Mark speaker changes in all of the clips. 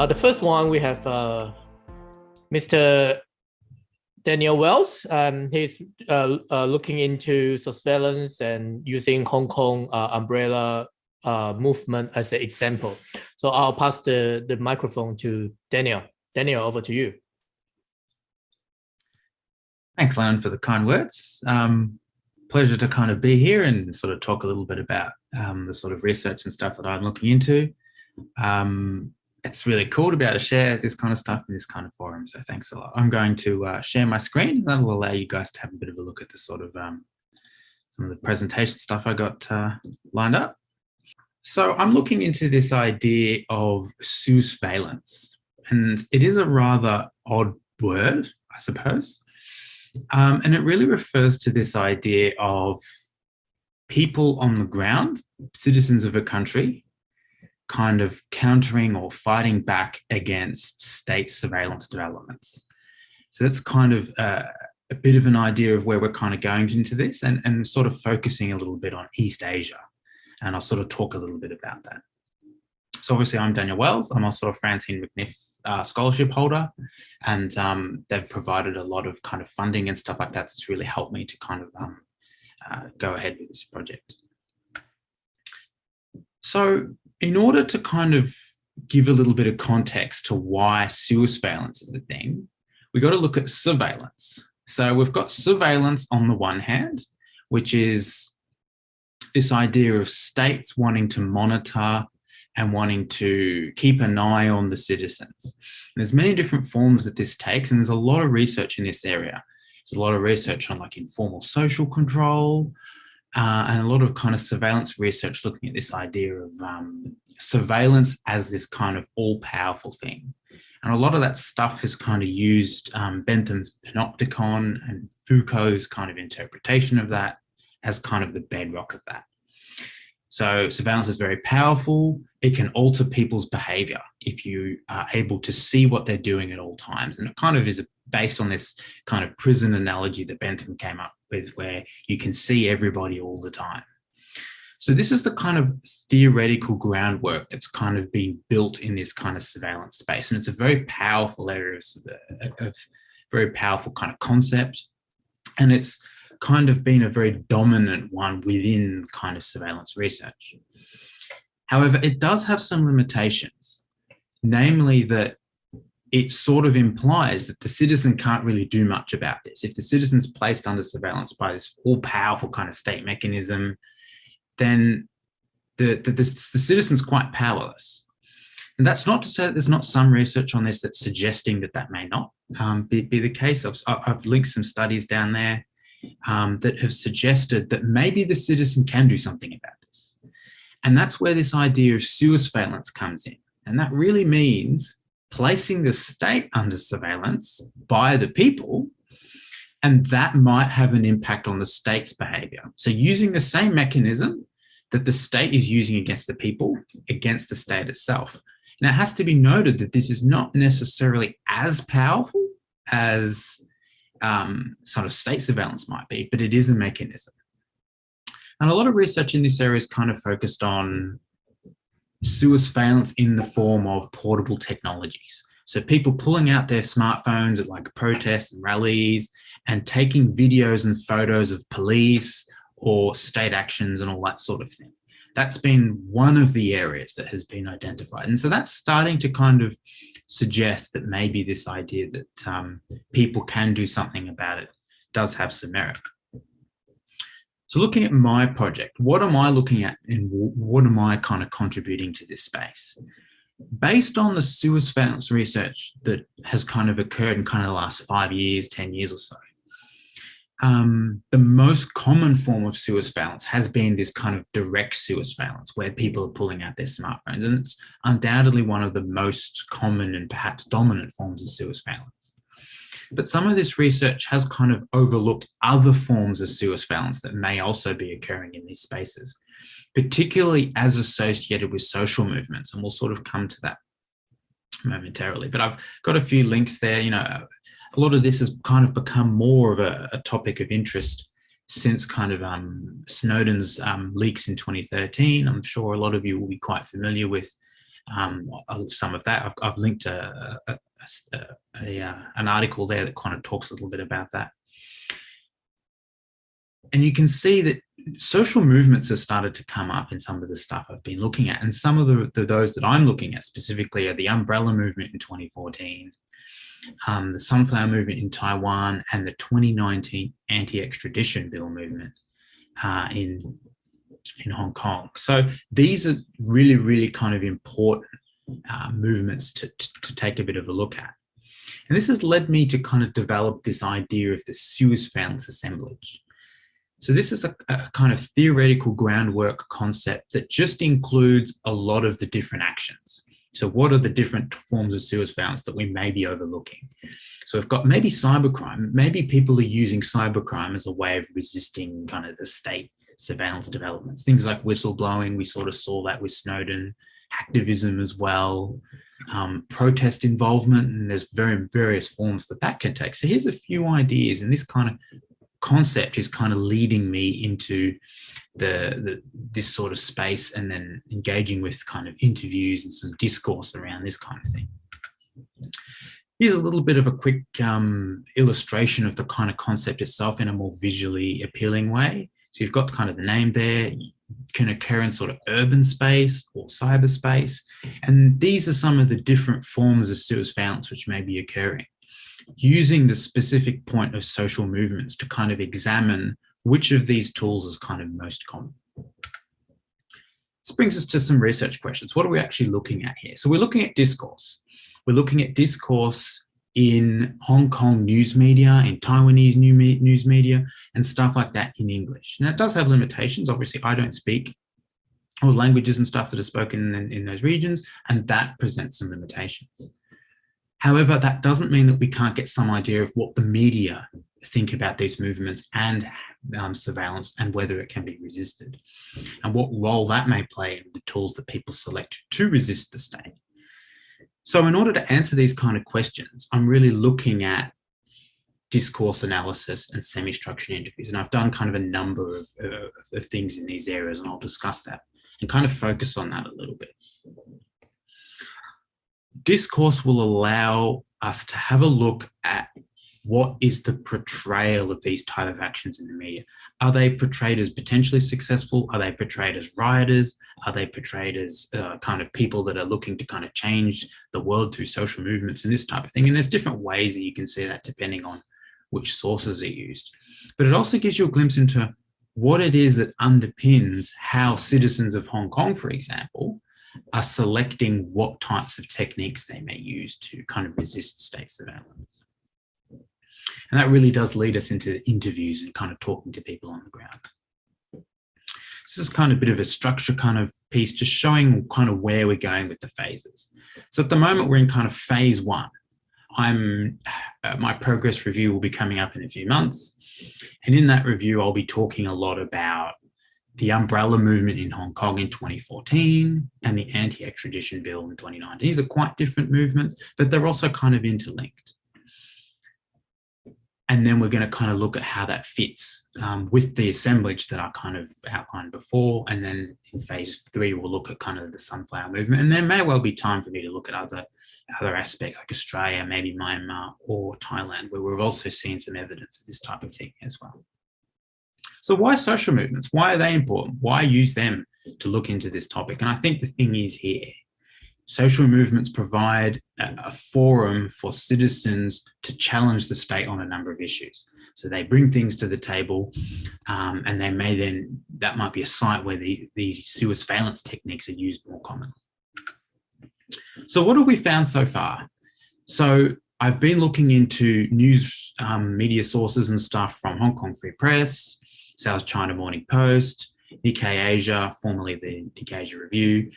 Speaker 1: The first one, we have Mr. Daniel Wells. He's looking into surveillance and using Hong Kong umbrella movement as an example. So I'll pass the microphone to Daniel. Daniel, over to you.
Speaker 2: Thanks, Lennon, for the kind words. Pleasure to kind of be here and sort of talk a little bit about the sort of research and stuff that I'm looking into. It's really cool to be able to share this kind of stuff in this kind of forum, so thanks a lot. I'm going to share my screen, and that will allow you guys to have a bit of a look at the sort of some of the presentation stuff I got lined up. So I'm looking into this idea of Sousveillance, and it is a rather odd word, I suppose. And it really refers to this idea of people on the ground, citizens of a country, kind of countering or fighting back against state surveillance developments. So that's kind of a bit of an idea of where we're kind of going into this, and sort of focusing a little bit on East Asia. And I'll sort of talk a little bit about that. So obviously I'm Daniel Wells. I'm also a Francine McNiff scholarship holder, and they've provided a lot of kind of funding and stuff like that that's really helped me to kind of go ahead with this project. So in order to kind of give a little bit of context to why Sousveillance is a thing, we got to look at surveillance. So we've got surveillance on the one hand, which is this idea of states wanting to monitor and wanting to keep an eye on the citizens. And there's many different forms that this takes, and there's a lot of research in this area. There's a lot of research on like informal social control, and a lot of kind of surveillance research looking at this idea of surveillance as this kind of all-powerful thing. And a lot of that stuff has kind of used Bentham's panopticon and Foucault's kind of interpretation of that as kind of the bedrock of that. So surveillance is very powerful. It can alter people's behavior if you are able to see what they're doing at all times. And it kind of is based on this kind of prison analogy that Bentham came up with, where you can see everybody all the time. So this is the kind of theoretical groundwork that's kind of being built in this kind of surveillance space. And it's a very powerful area, a very powerful kind of concept. And it's kind of been a very dominant one within kind of surveillance research. However, it does have some limitations, namely that it sort of implies that the citizen can't really do much about this. If the citizen's placed under surveillance by this all-powerful kind of state mechanism, then the citizen's quite powerless. And that's not to say that there's not some research on this that's suggesting that that may not be the case. I've linked some studies down there that have suggested that maybe the citizen can do something about this. And that's where this idea of Sousveillance comes in. And that really means placing the state under surveillance by the people, and that might have an impact on the state's behavior. So using the same mechanism that the state is using against the people, against the state itself. Now, it has to be noted that this is not necessarily as powerful as sort of state surveillance might be, but it is a mechanism. And a lot of research in this area is kind of focused on Sousveillance in the form of portable technologies. So people pulling out their smartphones at like protests and rallies and taking videos and photos of police or state actions and all that sort of thing. That's been one of the areas that has been identified. And so that's starting to kind of suggest that maybe this idea that people can do something about it does have some merit. So looking at my project, what am I looking at and what am I kind of contributing to this space? Based on the Sousveillance research that has kind of occurred in kind of the last 5 years, 10 years or so, the most common form of Sousveillance has been this kind of direct Sousveillance, where people are pulling out their smartphones. And it's undoubtedly one of the most common and perhaps dominant forms of Sousveillance. But some of this research has kind of overlooked other forms of Sousveillance that may also be occurring in these spaces, particularly as associated with social movements. And we'll sort of come to that momentarily. But I've got a few links there. You know, a lot of this has kind of become more of a topic of interest since kind of Snowden's leaks in 2013. I'm sure a lot of you will be quite familiar with some of that. I've linked an article there that kind of talks a little bit about that. And you can see that social movements have started to come up in some of the stuff I've been looking at. And some of those that I'm looking at specifically are the Umbrella Movement in 2014, the Sunflower Movement in Taiwan, and the 2019 Anti-Extradition Bill movement in Hong Kong. So these are really, really kind of important movements to take a bit of a look at. And this has led me to kind of develop this idea of the Sousveillance assemblage. So this is a kind of theoretical groundwork concept that just includes a lot of the different actions. So what are the different forms of Sousveillance that we may be overlooking? So we've got maybe cybercrime. Maybe people are using cybercrime as a way of resisting kind of the state surveillance developments. Things like whistleblowing, we sort of saw that with Snowden, hacktivism as well, protest involvement, and there's various forms that can take. So here's a few ideas, and this kind of concept is kind of leading me into this sort of space, and then engaging with kind of interviews and some discourse around this kind of thing. Here's a little bit of a quick illustration of the kind of concept itself in a more visually appealing way. So you've got kind of the name there. It can occur in sort of urban space or cyberspace. And these are some of the different forms of Sousveillance which may be occurring, using the specific point of social movements to kind of examine which of these tools is kind of most common. This brings us to some research questions. What are we actually looking at here? So we're looking at discourse. We're looking at discourse in Hong Kong news media, in Taiwanese news media, and stuff like that in English. Now, it does have limitations. Obviously, I don't speak all languages and stuff that are spoken in those regions, and that presents some limitations. However, that doesn't mean that we can't get some idea of what the media think about these movements and surveillance, and whether it can be resisted, and what role that may play in the tools that people select to resist the state. So in order to answer these kind of questions, I'm really looking at discourse analysis and semi-structured interviews. And I've done kind of a number of things in these areas, and I'll discuss that and kind of focus on that a little bit. Discourse will allow us to have a look at what is the portrayal of these type of actions in the media. Are they portrayed as potentially successful? Are they portrayed as rioters? Are they portrayed as kind of people that are looking to kind of change the world through social movements and this type of thing? And there's different ways that you can see that depending on which sources are used. But it also gives you a glimpse into what it is that underpins how citizens of Hong Kong, for example, are selecting what types of techniques they may use to kind of resist state surveillance. And that really does lead us into interviews and kind of talking to people on the ground. This is kind of a bit of a structure kind of piece, just showing kind of where we're going with the phases. So at the moment, we're in kind of phase one. My progress review will be coming up in a few months. And in that review, I'll be talking a lot about the Umbrella Movement in Hong Kong in 2014 and the Anti-Extradition Bill in 2019. These are quite different movements, but they're also kind of interlinked. And then we're going to kind of look at how that fits with the assemblage that I kind of outlined before. And then in phase three, we'll look at kind of the Sunflower Movement. And there may well be time for me to look at other aspects like Australia, maybe Myanmar or Thailand, where we've also seen some evidence of this type of thing as well. So why social movements? Why are they important? Why use them to look into this topic? And I think the thing is here, social movements provide a forum for citizens to challenge the state on a number of issues. So they bring things to the table, and they may then, that might be a site where these Sousveillance techniques are used more commonly. So what have we found so far? So I've been looking into news media sources and stuff from Hong Kong Free Press, South China Morning Post, Nikkei Asia, formerly the Nikkei Asia Review.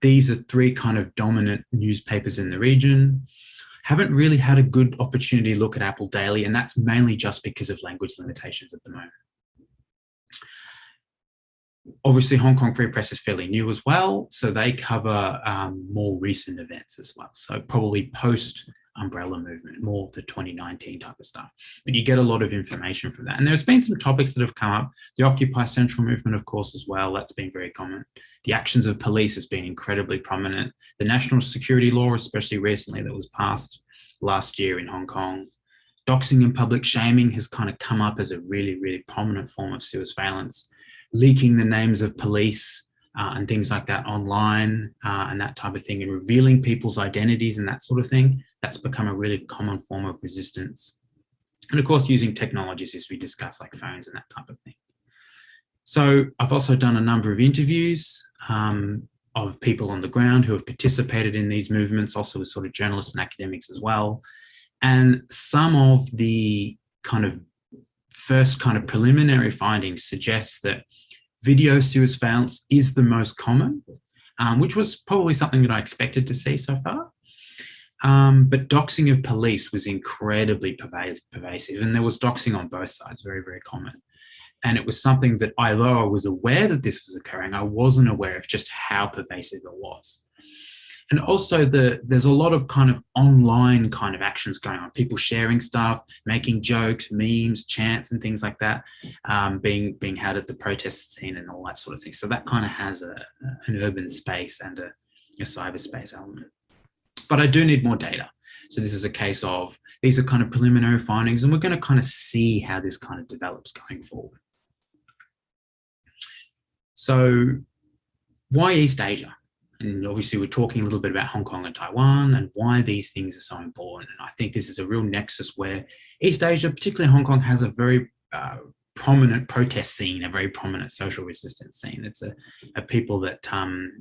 Speaker 2: These are three kind of dominant newspapers in the region. Haven't really had a good opportunity to look at Apple Daily, and that's mainly just because of language limitations at the moment. Obviously, Hong Kong Free Press is fairly new as well, so they cover more recent events as well. So probably post umbrella movement, more the 2019 type of stuff. But you get a lot of information from that. And there's been some topics that have come up. The Occupy Central movement, of course, as well. That's been very common. The actions of police has been incredibly prominent. The national security law, especially recently, that was passed last year in Hong Kong. Doxing and public shaming has kind of come up as a really, really prominent form of surveillance. Leaking the names of police and things like that online and that type of thing, and revealing people's identities and that sort of thing, that's become a really common form of resistance. And of course, using technologies, as we discussed, like phones and that type of thing. So I've also done a number of interviews of people on the ground who have participated in these movements, also as sort of journalists and academics as well. And some of the kind of first kind of preliminary findings suggests that video surveillance is the most common, which was probably something that I expected to see so far. But doxing of police was incredibly pervasive, and there was doxing on both sides, very, very common. And it was something that, although I was aware that this was occurring, I wasn't aware of just how pervasive it was. And also there's a lot of kind of online kind of actions going on, people sharing stuff, making jokes, memes, chants and things like that, being had at the protest scene and all that sort of thing. So that kind of has an urban space and a cyberspace element. But I do need more data. So this is a case of, these are kind of preliminary findings, and we're going to kind of see how this kind of develops going forward. So why East Asia? And obviously we're talking a little bit about Hong Kong and Taiwan and why these things are so important. And I think this is a real nexus where East Asia, particularly Hong Kong, has a very prominent protest scene, a very prominent social resistance scene. It's a people that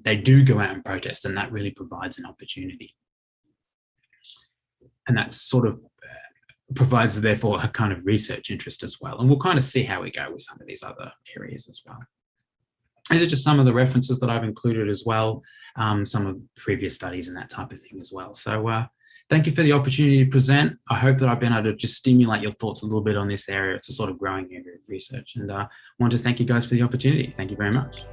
Speaker 2: they do go out and protest, and that really provides an opportunity. And that sort of provides, therefore, a kind of research interest as well. And we'll kind of see how we go with some of these other areas as well. These are just some of the references that I've included as well, some of previous studies and that type of thing as well. So thank you for the opportunity to present. I hope that I've been able to just stimulate your thoughts a little bit on this area. It's a sort of growing area of research. And I want to thank you guys for the opportunity. Thank you very much.